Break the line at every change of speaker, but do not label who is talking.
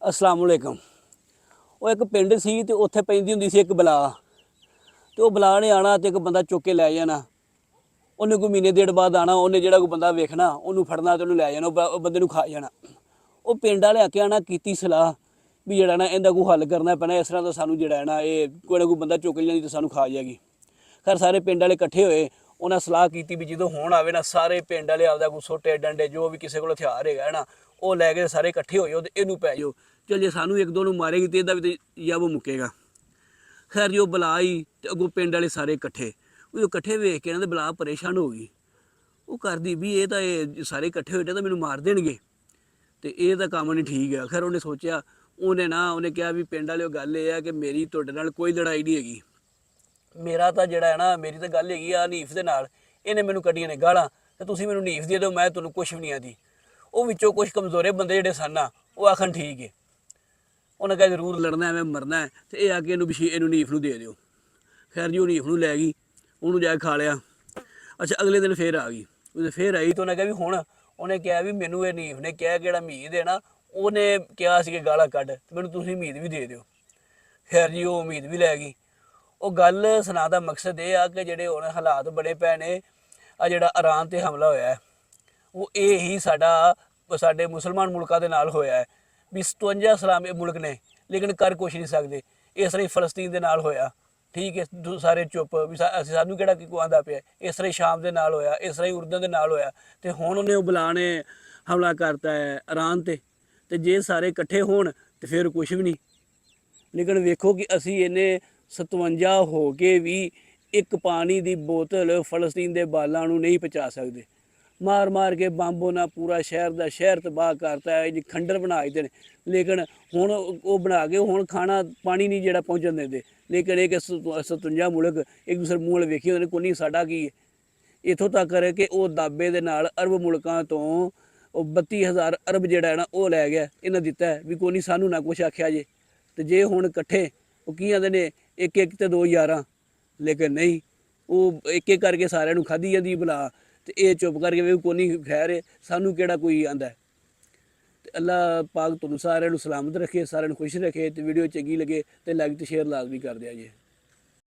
अस्सलाम वालेकुम। वो एक पिंड सी ते उत्थे पैंदी हुंदी सी एक बला ते वो बला ने आना ते एक बंदा चुक के लै जाना। उन्हें कोई महीने डेढ़ बाद आना, उन्हें जेड़ा कोई बंदा वेखना उन्होंने फड़ना ते उन्हें लै जाना, बंदे नूं खा जाना। वो पिंड वाले आके आना कीती सलाह भी जेड़ा ना इंदा कोई हल करना पैना, इस तरह तो सानू जेड़ा है ना ये कोई ना कोई बंदा चुक लेनी तो सानू खा जाएगी। खैर सारे पिंड वाले कट्ठे होए, उन्हें सलाह की भी जो होण आवे ना सारे पिंड वाले आपदा कोई सोटे डंडे जो भी किसी को हथियार है ना वो लैके सारे कट्ठे हो जाओ तो इनू पै जाओ। चल जे सानू एक दो नूं मारेगी तो इहदा भी या वो मुक्केगा। खैर जो बला आई तो अगों पिंड वाले सारे कट्ठे, वो कट्ठे वेख के ना बला परेशान हो गई। वो करदी भी ये तो सारे कट्ठे होए तो मैनू मार देणगे तो ये तो काम नहीं ठीक है। खैर उन्हें सोचा, उन्हें कहा भी पिंड वाले गल ये है कि मेरी तुहाडे नाल कोई लड़ाई नहीं हैगी, मेरा तो जड़ा है ना मेरी तो गल हैगी आ नीफ दे नाल, इन्हें मैनू कड्डियां ने गालां ते तुसीं मैनू नीफ दे दो, मैं तुहानूं कुछ भी नहीं आंदी। वो विचों कुछ कमजोरे बंदे जेह्ड़े सन ना वो आखन ठीक है, उन्हें कहा जरूर लड़ना है मैं मरना है तो ये आके इनू नीफ नूं दे दिओ। खैर जी वो नीफ नूं लै गई, उन्होंने जाके खा लिया। अच्छा अगले दिन फिर आ गई, उस फिर आई तो उन्हें कहा भी हुण, उन्हें कहा भी मैनू ये नीफ ने कहा कि मीत है ना उन्हें कहा सी कि गालां कड्ढ ते मैनू तुसीं मीत भी दे दिओ। खैर जी वो मीत भी लै गई। वो गल सुना दा मकसद ये आ कि जेह्ड़े हुण हालात बने पै ने, आ जेह्ड़ा ईरान ते हमला होया है वो ये ही साडे मुसलमान मुल्कां दे नाल होया है भी 57 इस्लामी मुल्क ने लेकिन कर कुछ नहीं सकदे। इस तरह फलस्तीन दे नाल होया, ठीक है सारे चुप भी सानू केड़ा कोई आंदा पिया। इस तरह शाम दे नाल होया, इस तरह उर्दन दे नाल होया ते हुण उन्हें बला ने हमला करता है ईरान ते जे सारे इकट्ठे होण ते फिर कुछ भी नहीं। लेकिन वेखो कि असी इन्हें 57 हो के भी एक पानी की बोतल फलस्तीन के बालों नहीं पहुँचा सकते। मार मार के बंब उन्हें पूरा शहर तबाह करता है जी, खंडर बना दिते हैं। लेकिन हुण वो बना के हुण खाना पानी नहीं जेड़ा पहुँचन देंगे। लेकिन एक 57 मुल्क एक दूसरे मूँह वाल वेखी होंदे कोई नहीं साडा की है। इत्थों तक है कि वो दाबे दे नाल अरब मुल्कां तो 32,000 अरब जेड़ा है ना वो लै गया, इन्हें दिता है भी कोई नहीं सानू ना कुछ आख्या जे। तो जे हुण कट्ठे वो की आंदे ने एक एक ते 2 11, लेकिन नहीं वो एक एक करके सारिਆਂ ਨੂੰ खाधी जाती बला तो ये चुप करके भी कोई नहीं खैर है सानू केड़ा कोई आंदा है। तो अल्लाह पाक तुहानूं सारिਆਂ ਨੂੰ सलामत रखे, सारिਆਂ ਨੂੰ खुश रखे। तो वीडियो चंगी लगे तो लाइक तो शेयर लाजमी कर दिया जे।